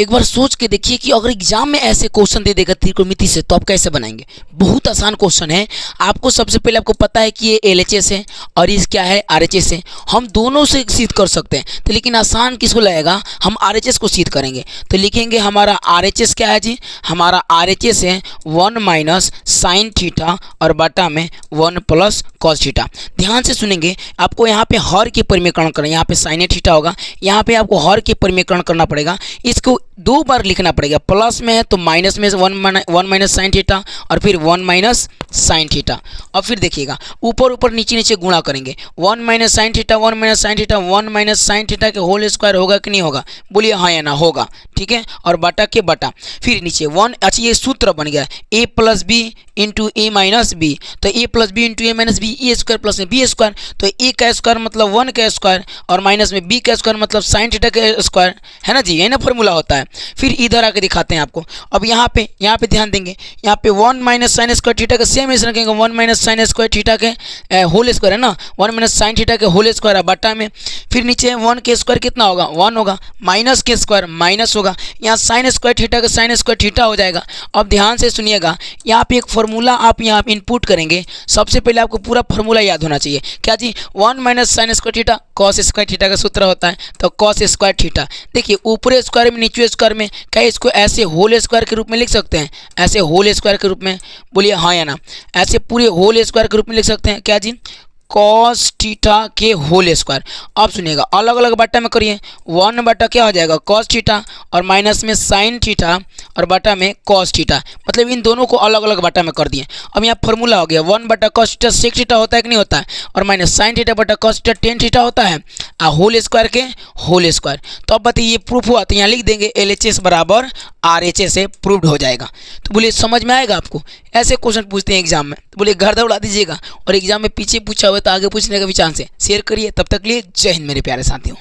एक बार सोच के देखिए कि अगर एग्जाम में ऐसे क्वेश्चन दे देगा त्रिकोणमिति से तो आप कैसे बनाएंगे। बहुत आसान क्वेश्चन है। आपको सबसे पहले आपको पता है कि ये LHS है और इस क्या है RHS है। हम दोनों से सिद्ध कर सकते हैं तो, लेकिन आसान किसको लगेगा, हम RHS को सिद्ध करेंगे। तो लिखेंगे हमारा RHS क्या है जी, हमारा RHS है 1 माइनस साइन थीटा और बटा में 1 प्लस कॉस थीटा। ध्यान से सुनेंगे, आपको यहाँ पे हर के परिमेयकरण करना, यहाँ पे साइन थीटा होगा, यहाँ पे आपको हर के परिमेयकरण करना पड़ेगा। इसको 2 बार लिखना पड़ेगा, प्लस में है तो माइनस में 1 माइनस साइन थीटा और फिर 1 माइनस साइन थीटा। और फिर देखिएगा ऊपर ऊपर नीचे नीचे गुणा करेंगे, 1 minus sine theta 1 minus sine theta 1 minus sine theta के होल स्क्वायर होगा कि नहीं होगा, बोलिए हाँ या ना, होगा। ठीक है, और बटा के बटा फिर नीचे 1। अच्छा ये सूत्र बन गया a plus b into a minus b, तो a plus b into a minus b, a square plus में बी स्क्वायर, तो a का स्क्वायर मतलब 1 का स्क्वायर और माइनस में b का स्क्वायर मतलब साइन थीटा का स्क्वायर, है ना जी, यही ना फॉर्मूला होता है। फिर इधर आके दिखाते हैं आपको। अब यहाँ पे ध्यान देंगे, यहाँ पे 1 माइनस साइन स्क्वायर थीटा का सेम ऐसे रखेंगे, 1 माइनस साइन स्क्वायर थीटा के होल स्क्वायर है ना, 1 माइनस साइन थीटा के होल स्क्वायर है बटा में, फिर नीचे 1 के स्क्वायर कितना होगा 1 होगा, माइनस के स्क्वायर माइनस होगा, यहाँ साइन स्क्वायर थीटा का साइन स्क्वायर थीटा हो जाएगा। अब ध्यान से सुनिएगा, यहाँ पे एक फॉर्मूला आप यहाँ इनपुट करेंगे। सबसे पहले आपको पूरा फॉर्मूला याद होना चाहिए, क्या जी, 1 minus sine square theta cos square theta का सूत्र होता है, तो कॉस स्क्वायर थीटा। देखिए ऊपरी स्क्वायर में नीचे स्क्वायर में, क्या इसको ऐसे होल स्क्वायर के रूप में लिख सकते हैं, ऐसे होल स्क्वायर के रूप में, बोलिए हाँ या ना, ऐसे पूरे होल स्क्वायर के रूप में लिख सकते हैं, क्या जी, कॉस थीटा के होल स्क्वायर। अब सुनिएगा अलग अलग बटा में करिए, 1 बटा क्या हो जाएगा कॉस थीटा और माइनस में साइन थीटा और बटा में कॉस थीटा, मतलब इन दोनों को अलग अलग बटा में कर दिए। अब यहाँ फॉर्मूला हो गया 1 बटा कॉस थीटा सेक थीटा होता है कि नहीं होता है, और माइनस साइन थीटा बटा कॉस थीटा टेन थीटा होता है, होल स्क्वायर के होल स्क्वायर। तो अब बताइए प्रूफ हुआ, तो यहाँ लिख देंगे LHS बराबर RHS से प्रूव्ड हो जाएगा। तो बोलिए समझ में आएगा आपको, ऐसे क्वेश्चन पूछते हैं एग्जाम में, तो बोलिए घर दौड़ा दीजिएगा। और एग्जाम में पीछे पूछा हुआ तो आगे पूछने का भी चांस है। शेयर करिए, तब तक लिए जय हिंद मेरे प्यारे साथियों।